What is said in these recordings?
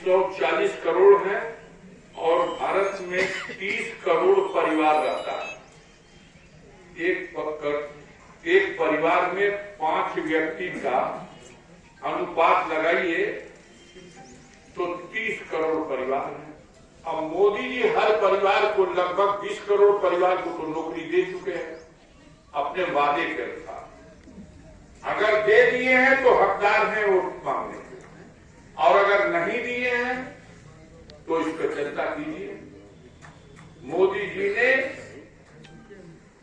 140 करोड़ है और भारत में 30 करोड़ परिवार रहता है। एक परिवार में 5 व्यक्ति का अनुपात लगाइए तो 30 करोड़ परिवार है। अब मोदी जी हर परिवार को लगभग 20 करोड़ परिवार को तो नौकरी दे चुके हैं अपने वादे के अनुसार। अगर दे दिए हैं तो हकदार हैं वोट मांगने के, और अगर नहीं दिए हैं तो इस पर चिंता कीजिए। मोदी जी ने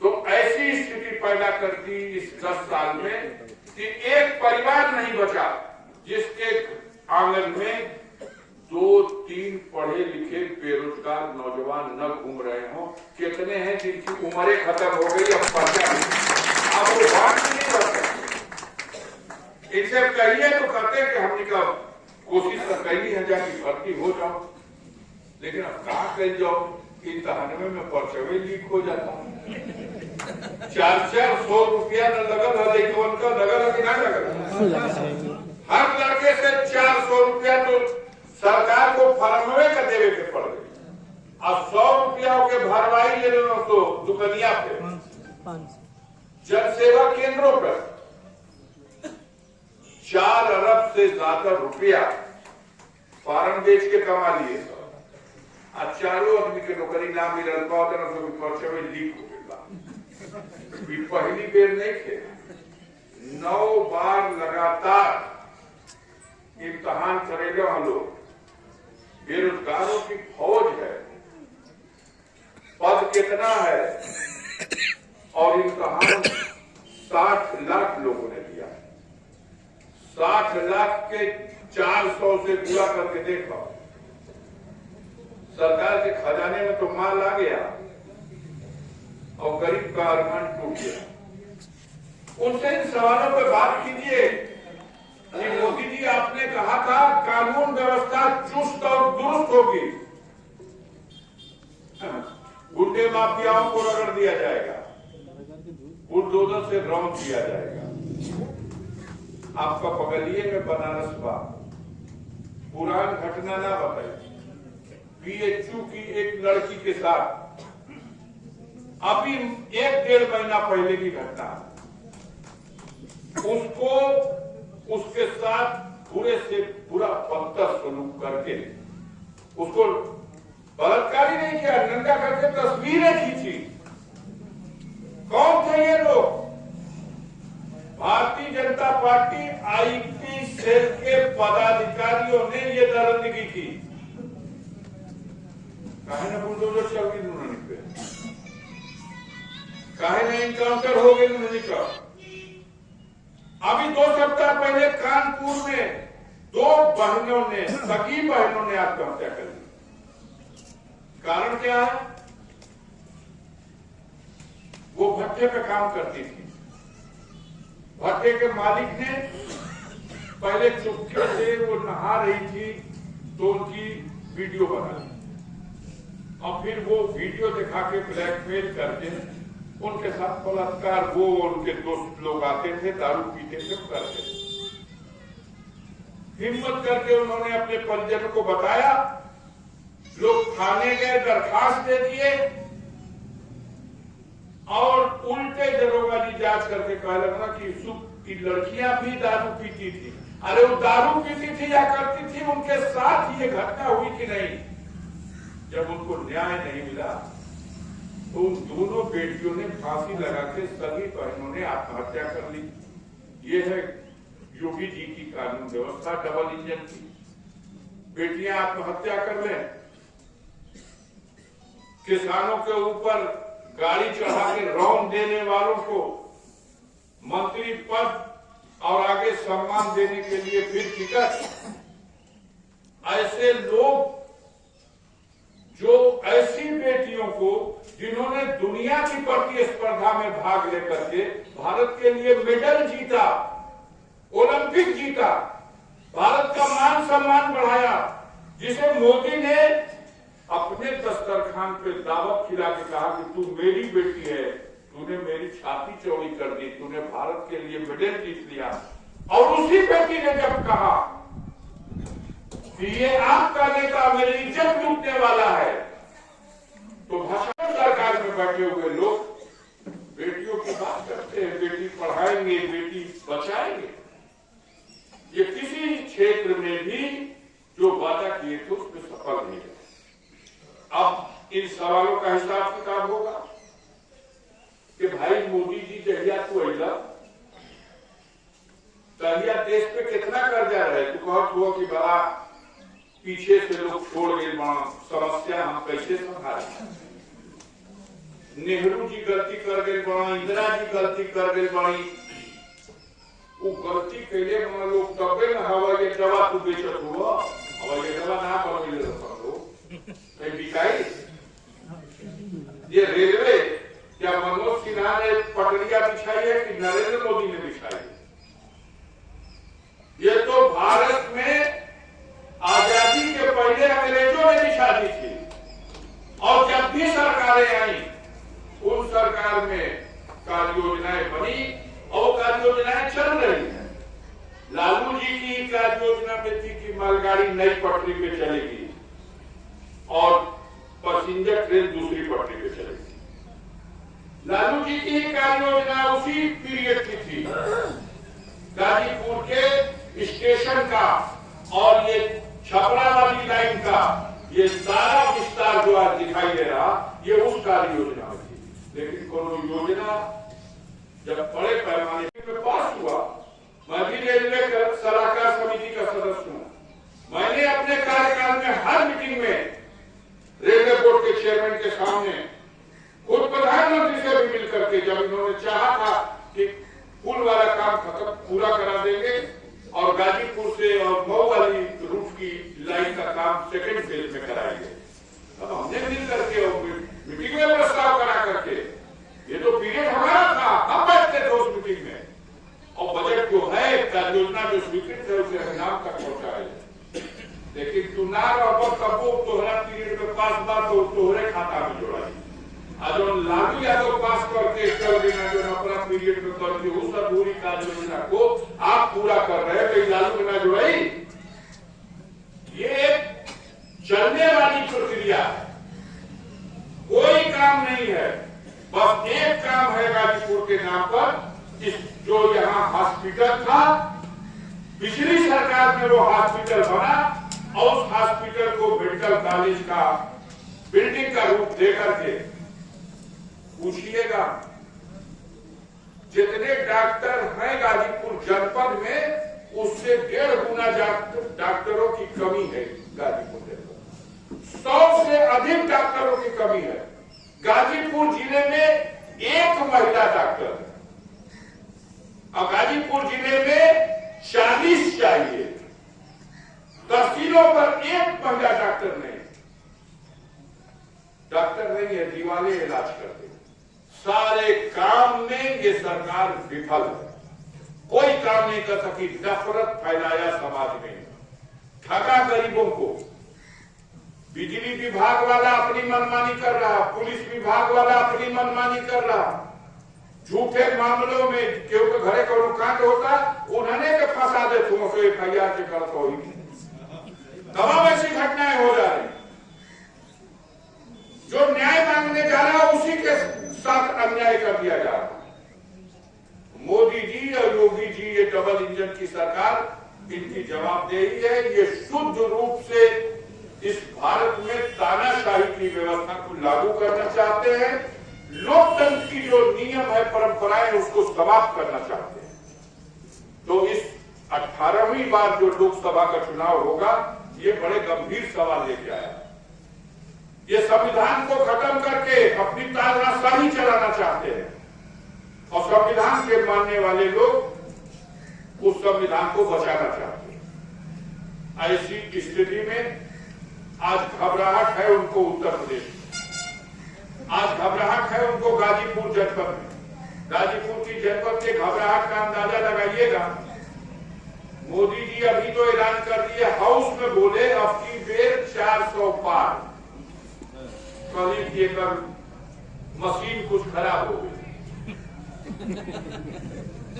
तो ऐसी स्थिति पैदा कर दी इस 10 साल में कि एक परिवार नहीं बचा जिसके आंगन में 2-3 पढ़े लिखे बेरोजगार नौजवान न घूम रहे हों। कितने हैं जिनकी उम्रें खत्म हो गई, अब पर्चा अब वो बात नहीं कर सकते। इनसे कहिए तो कहते हैं कि हमने का कोशिश तो कही है जाके भर्ती हो जाओ, लेकिन अब कहा कही जाओ, इम्तहान में पर्चा लीक हो जाता है। 400 रुपया न लगल है, देखो उनका लगल है कि ना लगल। हर लड़के से 400 रुपया तो सरकार को फरमवे का देवे के पड़ गई। अब 100 रुपया के भरवाई ले लो तो दुकनिया पे, जन सेवा केंद्रों पर 4 अरब से ज्यादा रुपया फार्म बेच के कमा लिए। अब चारों आदमी के नौकरी ना मिलल तो पर्चा में लीक हो गई। पहली बेर नहीं थे, 9 बार लगातार इम्तहान करेगा हम लोग। बेरोजगारों की फौज है, पद कितना है, और इम्तहान 60 लाख लोगों ने दिया। 60 लाख के 400 से पूरा करके देखो, सरकार के खजाने में तो माल आ गया और गरीब का अरमान टूट गया। उनसे इन सवालों पर बात कीजिए कि मोदी जी आपने कहा था कानून व्यवस्था चुस्त और दुरुस्त होगी, गुंडे माफियाओं को रगड़ दिया जाएगा, बुलडोजर से रौंद दिया जाएगा। आपका बगलिए में बनारस बाग, पुरान घटना ना बताइए। बीएचयू की एक लड़की के साथ अभी 1-1.5 महीना पहले की घटना, उसको उसके साथ बुरे से बुरा बदतर सलूक करके उसको बलात्कारी नहीं किया, नंगा करके तस्वीरें खींची। कौन थे ये लोग? Bharatiya Janata party IT cell के पदाधिकारियों ने ये दरिंदगी की। काहे न बुलडोजर चल गई उन्होंने पे, काहे न इनकाउंटर हो गई उन्होंने का। अभी 2 सप्ताह पहले कानपुर में 2 बहनों ने, सगी बहनों ने आत्महत्या कर ली। कारण क्या है? वो भट्टे पे काम करती थी। भट्टे के मालिक ने पहले चुपके से वो नहा रही थी तो उनकी वीडियो बना ली, और फिर वो वीडियो दिखा के ब्लैकमेल करके उनके साथ बलात्कार, वो उनके दोस्त लोग आते थे, दारू पीते थे, करते थे। हिम्मत करके उन्होंने अपने परिजनों को बताया, लोग थाने गए, दरखास्त दे दिए, और उल्टे दरोगा जी जांच करके कहा लगा कि सुख की लड़कियां भी दारू पीती थी। अरे वो दारू पीती थी या करती थी, उनके साथ ये घटना हुई कि नहीं? जब उनको न्याय नहीं मिला तो उन दोनों बेटियों ने फांसी लगा के सभी बहनों ने आत्महत्या कर ली। ये है योगी जी की कानून व्यवस्था, डबल इंजन की। बेटियां आत्महत्या कर लें, किसानों के ऊपर गाड़ी चढ़ा के रौंद देने वालों को मंत्री पद और आगे सम्मान देने के लिए फिर टिकट। ऐसे लोग जो ऐसी बेटियों को जिन्होंने दुनिया की प्रतिस्पर्धा में भाग लेकर के भारत के लिए मेडल जीता, ओलंपिक जीता, भारत का मान सम्मान बढ़ाया, जिसे मोदी ने अपने दस्तरखान पे दावत खिला के कहा कि तू मेरी बेटी है, तूने मेरी छाती चौड़ी कर दी, तूने भारत के लिए मेडल जीत लिया। और उसी बेटी ने जब कहा कि ये आपका नेता मेरी इज्जत लूटने वाला है, तो भाषा सरकार में बैठे हुए लोग बेटियों की बात करते हैं, बेटी पढ़ाएंगे, बेटी बचाएंगे। ये किसी क्षेत्र में भी जो वादा किए थे उसमें सफल नहीं है। अब इन सवालों का हिसाब किताब होगा कि भाई मोदी जी जहिया तू अला तहिया देश पे कितना कर्जा रहे, तू कहत हुआ कि बड़ा पीछे से लोग छोड़ गए, समस्या हम कैसे संभाले। नेहरू जी गलती कर गए बड़ा, इंदिरा जी गलती कर गए बड़ी, वो गलती कैले बड़ा लोग तबे न हवाई अड्डा तू बेचत हुआ, हवाई अड्डा ना बनवे कहीं बिकाई। ये रेलवे क्या मनोज सिन्हा ने पटरिया बिछाई है कि नरेंद्र मोदी ने बिछाई है? ये तो भारत में आजादी के पहले अंग्रेजों ने बिछा दी थी, और जब भी सरकारें आई उन सरकार में कार्य योजनाएं बनी और कार्य योजनाएं चल रही हैं। लालू जी की कार्य योजना में थी कि मालगाड़ी नई पटरी पे चलेगी और पैसेंजर ट्रेन दूसरी पटरी पे चलेगी। लालू जी की कार्य योजना उसी पीरियड की थी। गाजीपुर के स्टेशन का और ये छपरा वाली लाइन का ये सारा विस्तार जो आज दिखाई दे रहा, ये उस कार्य योजना में थी। लेकिन कोनो योजना जब बड़े पैमाने पे पास हुआ, मैं भी रेलवे सलाहकार समिति का सदस्य हूं। मैंने अपने कार्यकाल में हर मीटिंग में रेलवे बोर्ड के चेयरमैन के सामने खुद प्रधानमंत्री से भी मिलकर के, जब इन्होंने चाहा था कि पुल वाला काम खत्म पूरा करा देंगे और गाजीपुर से और मऊ वाली रूट की लाइन का काम सेकेंड फेज में कराएंगे, अब हमने मिल करके मीटिंग में प्रस्ताव करा करके, ये तो पीरियड हमारा था, हम बैठते थे उस मीटिंग में, और बजट जो है कार्य योजना जो स्वीकृत है उसे हरिनाम तक पहुंचाए। लेकिन तू ना रहो तबो तोहरा पीरियड में पास बात हो तोहरे खाता में जोड़ाई। आज लालू यादव पास करके चल देना जो अपना पीरियड में करके उस अधूरी कार्य योजना को आप पूरा कर रहे हैं, तो लालू में ना जुड़ाई। ये एक चलने वाली प्रक्रिया है, कोई काम नहीं है, बस एक काम है गाजीपुर के नाम पर। इस जो यहाँ हॉस्पिटल था, पिछली सरकार में वो हॉस्पिटल बना और उस हॉस्पिटल को मेडिकल कॉलेज का बिल्डिंग का रूप देकर के पूछिएगा जितने डॉक्टर हैं गाजीपुर जनपद में, उससे 1.5 गुना डॉक्टरों की कमी है गाजीपुर जनपद। 100 से अधिक डॉक्टरों की कमी है। गाजीपुर जिले में एक महिला डॉक्टर है और गाजीपुर जिले में 40 चाहिए। तहसीलों पर एक महिला डॉक्टर नहीं है, दीवाने इलाज करते। सारे काम में ये सरकार विफल है, कोई काम नहीं कर सकी। नफरत फैलाया समाज में, ठगा गरीबों को। बिजली विभाग वाला अपनी मनमानी कर रहा, पुलिस विभाग वाला अपनी मनमानी कर रहा। झूठे मामलों में क्योंकि घरे को कांड होता उन्होंने के फंसा दे तुम FIR के गलत हो तमाम ऐसी घटनाएं हो जा रही। जो न्याय मांगने जा रहा है उसी के साथ अन्याय कर दिया जा रहा। मोदी जी और योगी जी, ये डबल इंजन की सरकार, इनकी जवाबदेही है। ये शुद्ध रूप से इस भारत में तानाशाही की व्यवस्था को लागू करना चाहते हैं। लोकतंत्र की जो नियम है, परंपराएं, उसको समाप्त करना चाहते हैं। तो इस 18वीं बार जो लोकसभा का चुनाव होगा, ये बड़े गंभीर सवाल लेके आया। ये संविधान को खत्म करके अपनी तानाशाही चलाना चाहते हैं और संविधान के मानने वाले लोग उस संविधान को बचाना चाहते हैं। ऐसी स्थिति में आज घबराहट है उनको उत्तर प्रदेश में, आज घबराहट है उनको गाजीपुर जनपद में। गाजीपुर की जनपद के घबराहट का अंदाजा लगाइएगा। मोदी जी अभी तो ऐलान कर दिए, हाउस में बोले अब की बेर 400 पार। कल येकर मशीन कुछ खराब हो गई।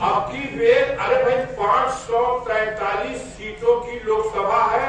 अब की बेर, अरे भाई 543 सीटों की लोकसभा है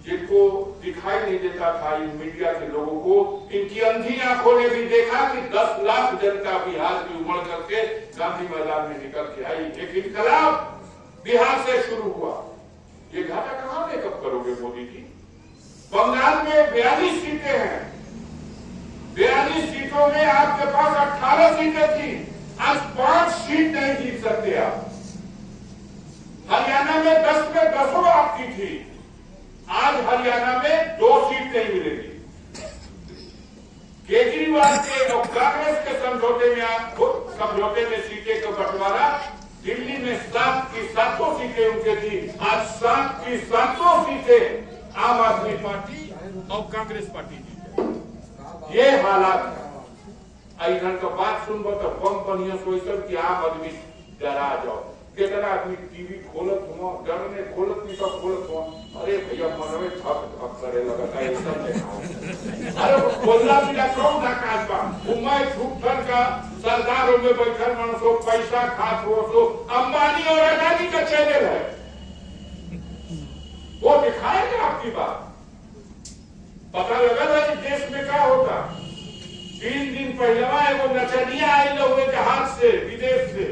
जिनको दिखाई नहीं देता था इन मीडिया के लोगों को, इनकी अंधी आंखों ने भी देखा कि 10 लाख जनता बिहार की उमड़ करके गांधी मैदान में निकल के आई। एक इनकलाब बिहार से शुरू हुआ। ये घाटा कहां मेकअप करोगे मोदी जी? बंगाल में 42 सीटें हैं, 42 सीटों में आपके पास 18 सीटें थी, आज 5 सीट नहीं जीत सकते आप। हरियाणा में 10 में 10 आपकी थी, आज हरियाणा में 2 सीट नहीं मिलेगी। केजरीवाल के और कांग्रेस के समझौते में सीटें का बंटवारा, दिल्ली में 7 की 7 सीटें उनके थी, आज 7 की 7 सीटें आम आदमी पार्टी और कांग्रेस पार्टी जीते। ये हालात इधर का बात सुनबो तो बम बढ़िया सोचल कि आम आदमी डरा जाओ। कितना आदमी टीवी खोलत हुआ, घर में खोलत नहीं तो खोलत हुआ, अरे भैया मन में थक थक करे लगता है सब देखा। अरे बोलना भी ना कौन ना काज बा, उम्मीद छुटन का सरदारों में बैठल मनुष्य पैसा खात हो सो अंबानी और अडानी का चैनल है, वो दिखाएगा आपकी बात। पता लगा था कि देश में क्या होता। 3 दिन पहलवा एगो नचनिया आई हुए जहाज से विदेश से,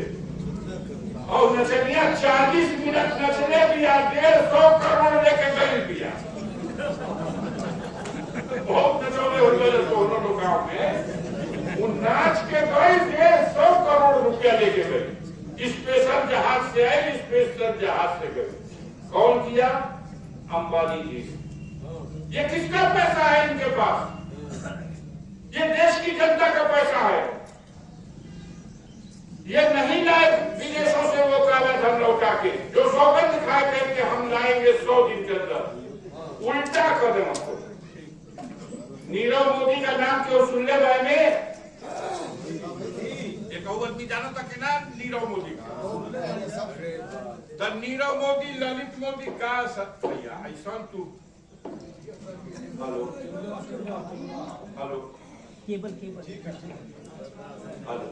और नचनिया 40 मिनट नचने दिया, 150 करोड़ लेके गई दिया। बहुत नचौले होते दोनों गांव में, वो नाच के गई 150 करोड़ रुपया लेके गई। स्पेशल जहाज से आई, स्पेशल जहाज से गई। कौन किया? अंबानी जी। ये किसका पैसा है इनके पास? ये देश की जनता का पैसा है। ये नहीं लाए विदेशों से वो काला धन लौटा के, जो सौगंध खाए थे कि हम लाएंगे 100 दिन के अंदर, उल्टा कदम आपको। नीरव मोदी का नाम क्यों सुन ले भाई में? एक और आदमी जाना था कि ना नीरव मोदी का, नीरव मोदी ललित मोदी का भैया ऐसा तू। Hello hello cable hello